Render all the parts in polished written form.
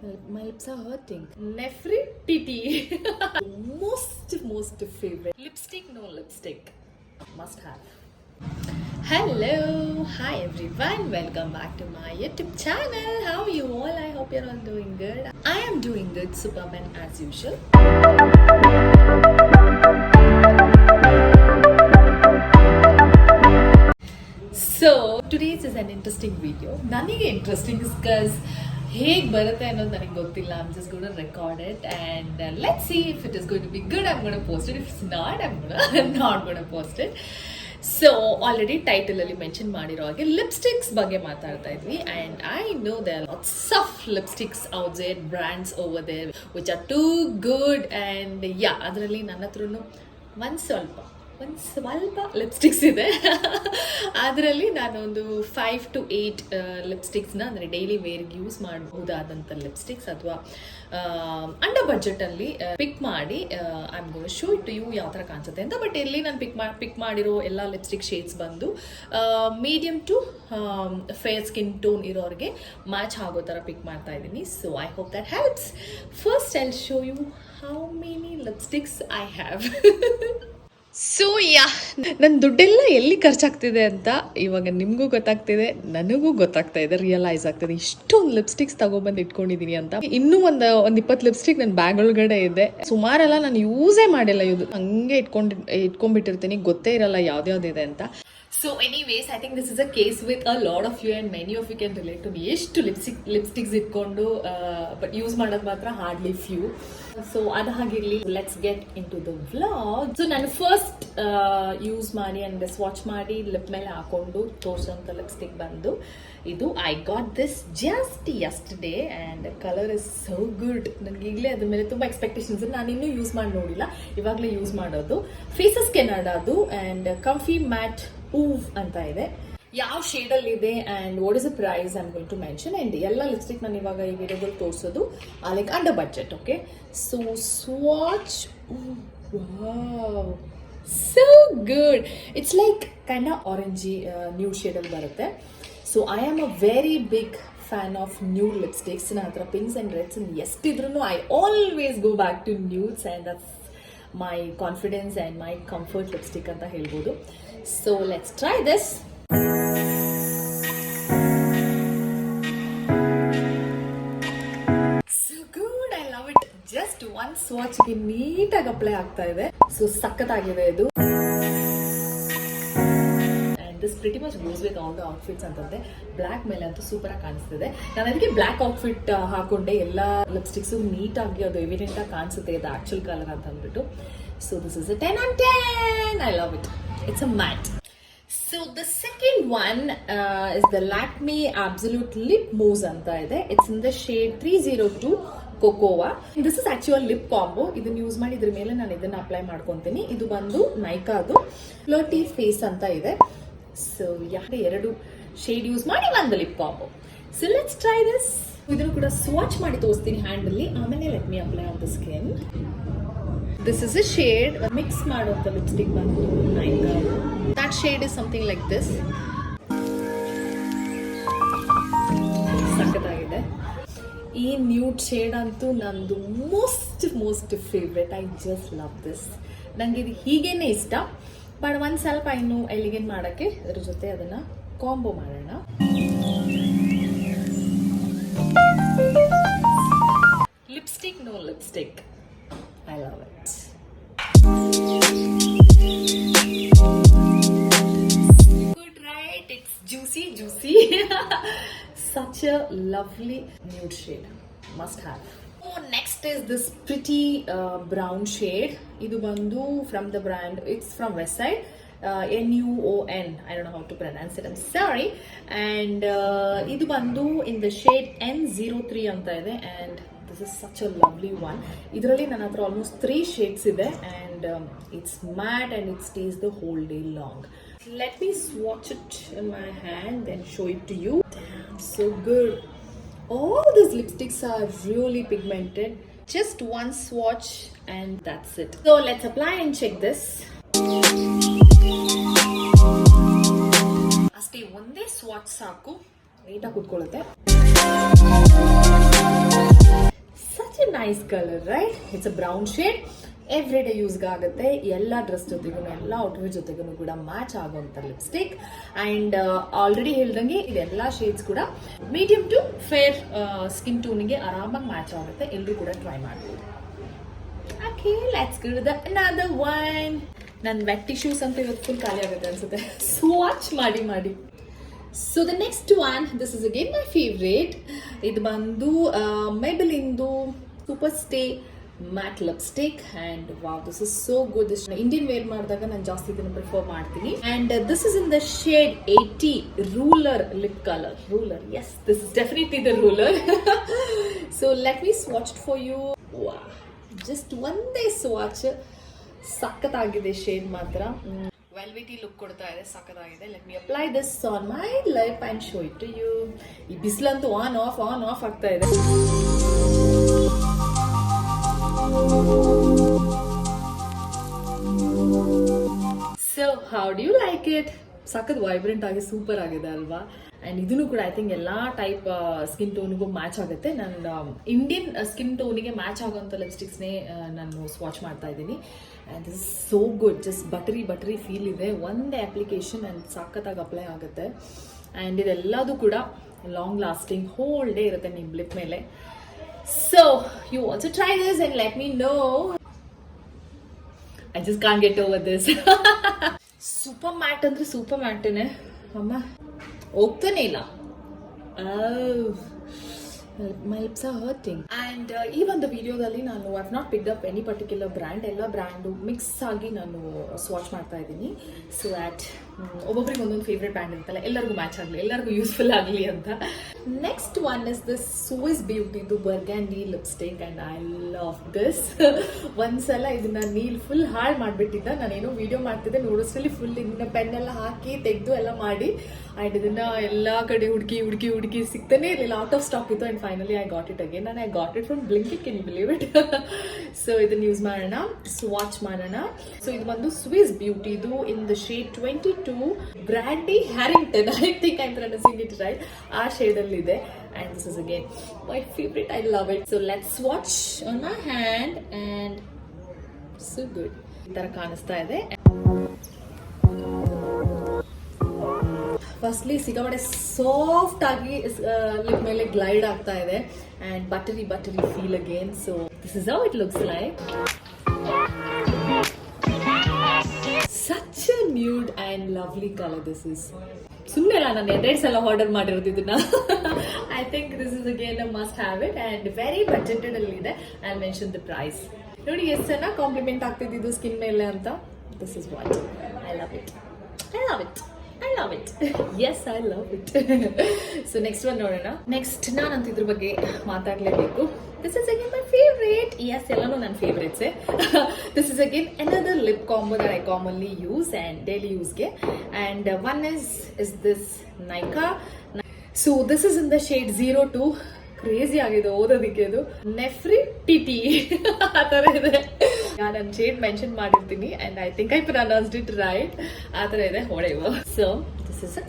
My lips are hurting. Nefertiti. most favorite. Lipstick, no lipstick. Must have. Hello, hi everyone. Welcome back to my YouTube channel. How are you all? I hope you're all doing good. I am doing good, Superman as usual. So today's is an interesting video. ನನಗೆ interesting because ಹೇಗೆ ಬರುತ್ತೆ ಅನ್ನೋದು ನನಗೆ ಗೊತ್ತಿಲ್ಲ. I'm just going to record it and let's see if it is going to be good. I'm going to post it. If it's not, not going to post it. So already ಟೈಟಲಲ್ಲಿ mention ಮಾಡಿರೋ ಹಾಗೆ lipsticks ಬಗ್ಗೆ ಮಾತಾಡ್ತಾ ಇದ್ವಿ and I know there lots of lipsticks out there brands over there which are too good and yeah ಅದರಲ್ಲಿ ನನ್ನ ಹತ್ರನೂ ಒಂದು ಸ್ವಲ್ಪ ಲಿಪ್ಸ್ಟಿಕ್ಸ್ ಇದೆ. ಅದರಲ್ಲಿ ನಾನೊಂದು 5 to 8 ಲಿಪ್ಸ್ಟಿಕ್ಸ್ನ ಅಂದರೆ ಡೈಲಿ ವೇರ್ಗೆ ಯೂಸ್ ಮಾಡಬಹುದಾದಂಥ ಲಿಪ್ಸ್ಟಿಕ್ಸ್ ಅಥವಾ ಅಂಡರ್ ಬಜೆಟಲ್ಲಿ ಪಿಕ್ ಮಾಡಿ I am gonna show it to you ಯಾವ ಥರ ಕಾಣಿಸುತ್ತೆ ಅಂತ. ಬಟ್ ಇಲ್ಲಿ ನಾನು ಪಿಕ್ ಮಾಡಿರೋ ಎಲ್ಲ ಲಿಪ್ಸ್ಟಿಕ್ ಶೇಡ್ಸ್ ಬಂದು medium to fair skin tone ಇರೋರಿಗೆ ಮ್ಯಾಚ್ ಆಗೋ ಥರ ಪಿಕ್ ಮಾಡ್ತಾ ಇದ್ದೀನಿ. So I hope that helps. First I show you how many lipsticks I have. So yeah ನನ್ನ ದುಡ್ಡೆಲ್ಲ ಎಲ್ಲಿ ಖರ್ಚಾಗ್ತಿದೆ ಅಂತ ಇವಾಗ ನಿಮಗೂ ಗೊತ್ತಾಗ್ತಿದೆ, ನನಗೂ ಗೊತ್ತಾಗ್ತಾ ಇದೆ, ರಿಯಲೈಸ್ ಆಗ್ತಿದೆ. ಇಷ್ಟೊಂದು ಲಿಪ್ಸ್ಟಿಕ್ಸ್ ತಗೊಬಂದು ಇಟ್ಕೊಂಡಿದ್ದೀನಿ ಅಂತ. ಇನ್ನೂ ಒಂದು 20 ಲಿಪ್ಸ್ಟಿಕ್ ನನ್ನ ಬ್ಯಾಗ್ ಒಳಗಡೆ ಇದೆ. ಸುಮಾರೆಲ್ಲ ನಾನು ಯೂಸೇ ಮಾಡಿಲ್ಲ, ಇದು ಹಂಗೆ ಇಟ್ಕೊಂಡ್ಬಿಟ್ಟಿರ್ತೀನಿ, ಗೊತ್ತೇ ಇರಲ್ಲ ಯಾವ್ದ್ಯಾವ್ದಿದೆ ಅಂತ. So anyways I think this is a case with a lot of you and many of you can relate to me. ಎಷ್ಟು ಲಿಪ್ಸ್ಟಿಕ್ಸ್ ಇಟ್ಕೊಂಡು ಬಟ್ ಯೂಸ್ ಮಾಡೋದು ಮಾತ್ರ ಹಾರ್ಡ್ಲಿ ಫ್ಯೂ. ಸೊ ಅದು ಹಾಗಿರಲಿ, let's get into the vlog. So ನಾನು first use ಮಾಡಿ and swatch ಮಾಡಿ lip ಮೇಲೆ ಹಾಕೊಂಡು ತೋರಿಸೋಂಥ ಲಿಪ್ಸ್ಟಿಕ್ ಬಂದು ಇದು. I got this just yesterday and colour is so good. ನನಗೆ ಈಗಲೇ ಅದ್ರ ಮೇಲೆ ತುಂಬ ಎಕ್ಸ್ಪೆಕ್ಟೇಷನ್ಸ್. ನಾನು ಇನ್ನೂ ಯೂಸ್ ಮಾಡಿ ನೋಡಿಲ್ಲ, ಇವಾಗಲೇ ಯೂಸ್ ಮಾಡೋದು. ಫೇಸಸ್ ಕೆನಡಾದು ಆ್ಯಂಡ್ ಕಂಫಿ ಮ್ಯಾಟ್ ಊವ್ ಅಂತ ಇದೆ. ಯಾವ ಶೇಡಲ್ಲಿ ಇದೆ and what is the price I am going to mention. And ಎಲ್ಲ ಲಿಪ್ಸ್ಟಿಕ್ ನಾನು ಇವಾಗ ಈ ವಿಡಿಯೋದಲ್ಲಿ ತೋರಿಸೋದು like under budget. Okay, so swatch. So good. It's like kind of orangey nude ಶೇಡಲ್ಲಿ ಬರುತ್ತೆ. So I am a very big fan of nude lipsticks. ನನ್ನ ಹತ್ರ ಪಿಂಕ್ಸ್ ಆ್ಯಂಡ್ ರೆಡ್ಸ್ ಎಷ್ಟಿದ್ರು I always go back to nudes and that's my confidence and my comfort lipstick ಅಂತ ಹೇಳ್ಬೋದು. So let's try this. So good, I love it. Just one ಸ್ವಾಚ್ಗೆ ನೀಟಾಗಿ apply ಆಗ್ತಾ ಇದೆ. So ಸಖತ್ತಾಗಿದೆ ಇದು. This pretty much goes with all the outfits ಅಂತಂದ್ರೆ. Black ಮೇಲೆ ಅಂತೂ ಸೂಪರ್ ಆಗಿ ಕಾಣಿಸ್ತಿದೆ. ನಾನು ಅದಕ್ಕೆ ಬ್ಲ್ಯಾಕ್ ಔಟ್ಫಿಟ್ ಹಾಕೊಂಡೆ. ಎಲ್ಲ ಲಿಪ್ಸ್ಟಿಕ್ಸು ನೀಟಾಗಿ ಅದು ಎವಿಡೆಂಟ್ ಆಗಿ ಕಾಣಿಸುತ್ತೆ ಇದು ಆಕ್ಚುಲ್ ಕಲರ್ ಅಂತ ಅಂದ್ಬಿಟ್ಟು. So this is a 10 on 10. I love it. It's a matte. So the second one is the Lakme Absolute Lip Mousse anta ide. It's in the shade 302 Cocoa. This is actually lip combo. ಇದನ್ನ use ಮಾಡಿ ಇದ್ರ ಮೇಲೆ ನಾನು ಇದನ್ನ apply ಮಾಡ್ಕೊಂತೀನಿ. ಇದು ಬಂದು ನೈಕಾದು ಫ್ಲರ್ಟಿ face ಅಂತ ಇದೆ. ಸೊ ಎರಡು ಶೇಡ್ ಯೂಸ್ ಮಾಡಿ ಒಂದು lip combo. So let's try this. ಇದನ್ನು ಕೂಡ ಸ್ವಾಚ್ ಮಾಡಿ ತೋರಿಸ್ತೀನಿ ಹ್ಯಾಂಡಲ್ಲಿ, ಆಮೇಲೆ let me apply on the skin. This is a shade mix ಮಾಡೋಂಥ ಲಿಪ್ಸ್ಟಿಕ್ ಬಂದು Nykaa. That shade is something like this. ಸಖತ್ತಾಗಿದೆ. ಈ ನ್ಯೂಡ್ ಶೇಡ್ ಅಂತೂ ನಂದು most favourite. I just love this. ನನಗೆ ಇದು ಹೀಗೇನೆ ಇಷ್ಟ. ಬಟ್ ಒಂದು ಸ್ವಲ್ಪ ಇನ್ನು ಎಲಿಗೆಂಟ್ ಮಾಡೋಕ್ಕೆ ಅದ್ರ ಜೊತೆ ಅದನ್ನು ಕಾಂಬೋ ಮಾಡೋಣ. Lipstick, no lipstick. I love it. Good right? It's juicy. Such a lovely nude shade. Must have. Next is this pretty brown shade. Idu bandu from the brand, it's from Westside, NUON. I don't know how to pronounce it, I'm sorry. And idu bandu in the shade N03 anta ide, and this is such a lovely one. Idralli ನನ್ನ ಹತ್ರ almost 3 shades ಇದೆ and it's matte and it stays the whole day long. Let me swatch it in my hand then show it to you. Damn, so good. All these lipsticks are really pigmented. Just one swatch and that's it. So let's apply and check this. ಅಷ್ಟೇ ಒಂದೇ swatch ಸಾಕು, ನೀಟಾಗಿ ಕುತ್ಕೊಳ್ಳುತ್ತೆ. Nice colour right. It's a brown shade. Every day ಯೂಸ್ಗೆ ಆಗುತ್ತೆ. ಎಲ್ಲ dress ಜೊತೆಗೂ ಎಲ್ಲ ಔಟ್ಫಿಟ್ ಜೊತೆಗೂ ಕೂಡ ಮ್ಯಾಚ್ ಆಗುವಂಥ ಲಿಪ್ಸ್ಟಿಕ್. ಆ್ಯಂಡ್ ಆಲ್ರೆಡಿ ಹೇಳ್ದಂಗೆ ಇದೆಲ್ಲ ಶೇಡ್ಸ್ ಕೂಡ ಮೀಡಿಯಂ ಟು ಫೇರ್ ಸ್ಕಿನ್ ಟೋನಿಗೆ ಆರಾಮಾಗಿ ಮ್ಯಾಚ್ ಆಗುತ್ತೆ. ಎಲ್ಲರೂ ಕೂಡ ಟ್ರೈ ಮಾಡ್ಬೋದು. Okay, let's go to the another one. ನನ್ನ ವೆಟ್ ಟಿಶ್ಯೂಸ್ ಅಂತ ಇವತ್ತು ಫುಲ್ ಖಾಲಿ ಆಗುತ್ತೆ ಅನ್ಸುತ್ತೆ ಸ್ವಾಚ್ ಮಾಡಿ. So the next one, this is again my favourite. ಇದು ಬಂದು ಮೇಬೆಲಿನ್ದು super stay matte lipstick. And wow, this is so good. This Indian wear ಮಾಡಿದಾಗ ನಾನು ಜಾಸ್ತಿ ಇದನ್ನು ಪ್ರಿಫರ್ ಮಾಡ್ತೀನಿ. And this is in the shade 80 ruler lip colour. Ruler, yes, this is definitely the ruler. So let me swatch it for you. Just ಒಂದೇ swatch, ಸಖತ್ತಾಗಿದೆ shade ಮಾತ್ರ. Velvety look ಕೊಡ್ತಾ ಇದೆ, ಸಖತ್ತಾಗಿದೆ. Let me apply this on my lip and show it to you. ಈ ಬಿಸಿಲಂತೂ on off ಆಗ್ತಾ ಇದೆ. So how do you like it? ಸಖತ್ ವೈಬ್ರೆಂಟ್ ಆಗಿ ಸೂಪರ್ ಆಗಿದೆ ಅಲ್ವಾ? ಆ್ಯಂಡ್ ಇದನ್ನು ಕೂಡ ಐ ಥಿಂಕ್ ಎಲ್ಲ ಟೈಪ್ ಸ್ಕಿನ್ ಟೋನಿಗೂ ಮ್ಯಾಚ್ ಆಗುತ್ತೆ. ನಾನು ಇಂಡಿಯನ್ ಸ್ಕಿನ್ ಟೋನಿಗೆ ಮ್ಯಾಚ್ ಆಗೋಂಥ ಲಿಪ್ಸ್ಟಿಕ್ಸ್ನೇ ನಾನು ಸ್ವಾಚ್ ಮಾಡ್ತಾ ಇದ್ದೀನಿ. And this is so good. Just buttery feel ಇದೆ. ಒಂದೇ ಅಪ್ಲಿಕೇಶನ್ ಆ್ಯಂಡ್ ಸಖತ್ತಾಗಿ ಅಪ್ಲೈ ಆಗುತ್ತೆ. ಆ್ಯಂಡ್ ಇದೆಲ್ಲದೂ ಕೂಡ ಲಾಂಗ್ ಲಾಸ್ಟಿಂಗ್, ಹೋಲ್ ಡೇ ಇರುತ್ತೆ ನಿಮ್ಮ ಲಿಪ್ ಮೇಲೆ. So, you also try this and let me know. I just can't get over this. Super matte ಅಂದ್ರೆ super matte ನೇ ಅಮ್ಮ, ಹೋಗ್ತಾನೆ ಇಲ್ಲ. My lips are hurting. And ಈ ಒಂದು ವಿಡಿಯೋದಲ್ಲಿ ನಾನು I have not picked up any particular brand. ಎಲ್ಲ ಬ್ರ್ಯಾಂಡು ಮಿಕ್ಸ್ ಆಗಿ ನಾನು ಸ್ವಾಚ್ ಮಾಡ್ತಾ ಇದ್ದೀನಿ. ಸೊ ದ್ಯಾಟ್ ಒಬ್ಬೊಬ್ರಿಗೆ ಒಂದೊಂದು ಫೇವ್ರೆಟ್ ಬ್ರ್ಯಾಂಡ್ ಇರುತ್ತಲ್ಲ, ಎಲ್ಲರಿಗೂ ಮ್ಯಾಚ್ ಆಗಲಿ, ಎಲ್ಲರಿಗೂ ಯೂಸ್ಫುಲ್ ಆಗಲಿ ಅಂತ. Next one is this Swiss ಬ್ಯೂಟಿದು burgundy lipstick. And I love this. ಒಂದ್ಸಲ ಇದನ್ನ ನೀಲ್ ಫುಲ್ ಹಾಳು ಮಾಡಿಬಿಟ್ಟಿದ್ದ. ನಾನೇನೋ ವಿಡಿಯೋ ಮಾಡ್ತಿದ್ದೆ, ನೋಡೋಷ್ಟರಲ್ಲಿ ಫುಲ್ ಇದನ್ನ ಪೆನ್ನೆಲ್ಲ ಹಾಕಿ ತೆಗೆದು ಎಲ್ಲ ಮಾಡಿ. ಆ್ಯಂಡ್ ಇದನ್ನ ಎಲ್ಲ ಕಡೆ ಹುಡುಕಿ ಸಿಗ್ತಾನೆ ಇರಲಿಲ್ಲ. ಔಟ್ ಆಫ್ ಸ್ಟಾಕ್ ಇತ್ತು. And finally I got it again. And I got it from Blinkit. Can you believe it? So ಇದನ್ನ ಯೂಸ್ ಮಾಡೋಣ, ಸ್ವಾಚ್ ಮಾಡೋಣ. ಸೊ ಇದು ಬಂದು ಸ್ವಿಸ್ ಬ್ಯೂಟಿದು in the shade 22 brandy Harrington. I think I am pronouncing it right. ಆ ಶೇಡಲ್ಲಿ ಇದೆ. And this is again my favorite. I love it. So let's swatch on my hand. And so good. ಈ ತರ ಕಾಣಿಸ್ತಾ ಇದೆ. Firstly ಸಿಕ್ಕಾಪಟ್ಟೆ soft ಆಗಿ lip ಮೇಲೆ ಗ್ಲೈಡ್ ಆಗ್ತಾ ಇದೆ. And buttery feel again. So this is how it looks like. Such a nude and lovely colour this is. ಸುಮ್ಮನೆ ಅಲ್ಲ, ನಾನು 2 ಸಲ ಆರ್ಡರ್ ಮಾಡಿರೋದು ಇದನ್ನ. I think this is again a must have it. And very budgeted ಅಲ್ಲಿ ಇದೆ. I mention the price. ನೋಡಿ ಎಷ್ಟು ಚೆನ್ನಾಗಿ ಕಾಂಪ್ಲಿಮೆಂಟ್ ಆಗ್ತಿದ್ದು ಸ್ಕಿನ್ ಮೇಲೆ ಅಂತ. This is what I love it. Yes, I love it. So next one ನೋಡೋಣ. Next ನಾನಂತ ಇದ್ರ ಬಗ್ಗೆ ಮಾತಾಡಲೇಬೇಕು. This is again my favorite. Yes, ಎಲ್ಲಾನು ನನ್ನ ಫೇವ್ರೇಟ್ಸೇ. This is again another lip combo that I commonly use and daily use ಗೆ. And one is this Nykaa. So this is in the shade 02. Crazy ಆಗಿದೆ ಓದೋದಕ್ಕೆ. ಅದು ನೆಫ್ರಿಟಿಟಿ ಆ ಥರ ಇದೆ. ನಾನು ಶೇಡ್ ಮೆನ್ಷನ್ ಮಾಡಿರ್ತೀನಿ. And I think I pronounced it right. ಆ ಥರ ಇದೆ ಹೊಡೆಯುವ. So this is a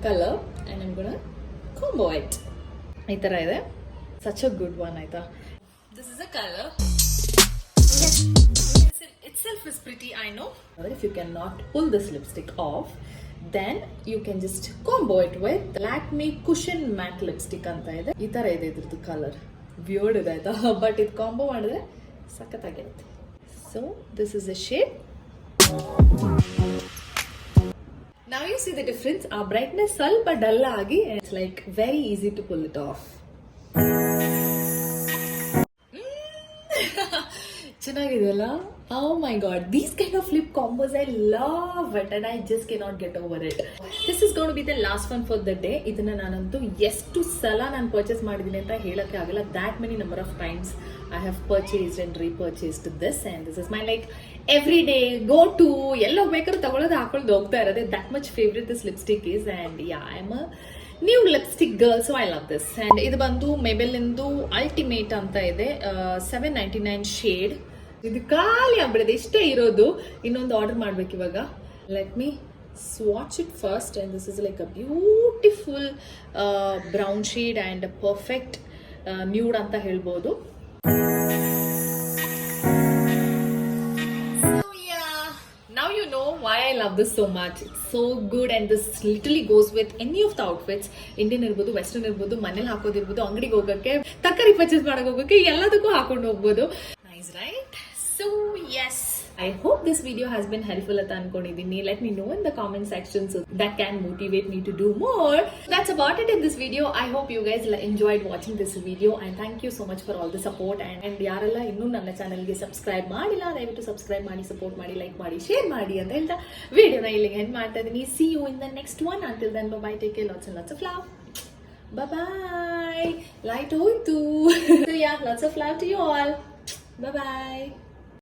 colour and I'm gonna combo it. ಈ ಥರ ಇದೆ. ಸಚ್ ಅ ಗುಡ್ ಒನ್ ಆಯ್ತಾ. This is a colour. Itself is pretty, I know. If you cannot pull this lipstick off, then you can just combo it with Lakme Cushion Matte Lipstick anta ide. Ee tara ide idradu color. Weird ide aita, but ಇದು combo ಮಾಡಿದ್ರೆ ಸಖತ್ತಾಗಿರುತ್ತೆ. So this is the shade. Now you see the difference. Our brightness ಸ್ವಲ್ಪ dull ಆಗಿ, it's like very easy to pull it off. ಚೆನ್ನಾಗಿದೆಯಲ್ಲ? Oh my god, these kind of lip combos I love it and I just cannot get over it. This is going to be the last one for the day. ಇದನ್ನ ನಾನಂತೂ ಎಷ್ಟು ಸಲ ನಾನು purchase ಮಾಡಿದ್ದೀನಿ ಅಂತ ಹೇಳಕ್ಕೆ ಆಗಲ್ಲ. that many number of times I have purchased and repurchased this, and this is my like everyday go to. ಎಲ್ಲೋ ಬೇಕಾದ್ರೂ ತಗೊಳ್ಳೋದು ಹಾಕೊಳ್ಳೋದು ಹೋಗ್ತಾ ಇರೋದೆ. that much favorite this lipstick is, and yeah, I'm a new lipstick girl, so I love this. And ಇದು ಬಂದು ಮೇಬೆಲಿನ್ದು ultimate ಅಂತ ಇದೆ. 799 shade. ಇದು ಖಾಲಿ ಆಗ್ಬಿಡಿದೆ, ಇಷ್ಟೇ ಇರೋದು. ಇನ್ನೊಂದು ಆರ್ಡರ್ ಮಾಡ್ಬೇಕು ಇವಾಗ. Let me swatch it first, and this is like a beautiful brown shade and a perfect nude ಅಂತ ಹೇಳ್ಬೋದು. know why I love this so much. It's so good and this literally goes with any of the outfits. Indian ಇರ್ಬೋದು, western ಇರ್ಬೋದು, ಮನೇಲಿ ಹಾಕೋದಿರ್ಬೋದು, ಅಂಗಡಿಗೆ ಹೋಗೋಕ್ಕೆ, ತರಕಾರಿ purchase ಮಾಡಕ್ಕೆ ಹೋಗೋಕ್ಕೆ ಎಲ್ಲದಕ್ಕೂ ಹಾಕೊಂಡು ಹೋಗ್ಬೋದು. Nice, right? So yes, I hope this video has been helpful at ankonidini. Let me know in the comment section so that can motivate me to do more. That's about it in this video. I hope you guys enjoyed watching this video and thank you so much for all the support and ಯಾರೆಲ್ಲ ಇನ್ನೂ ನನ್ನ ಚಾನಲ್ಗೆ subscribe ಮಾಡಿಲ್ಲ ದಯವಿಟ್ಟು subscribe ಮಾಡಿ, support ಮಾಡಿ, like ಮಾಡಿ, share ಮಾಡಿ ಅಂತ ಹೇಳ್ತಾ ವಿಡಿಯೋನ ಇಲ್ಲಿಗೆ ಎಂಡ್ ಮಾಡ್ತಾ ಇದ್ದೀನಿ. See you in the next one. Until then, bye bye, take care, lots and lots of love. Bye bye. Light hoitu. So yeah, lots of love to you all. Bye bye.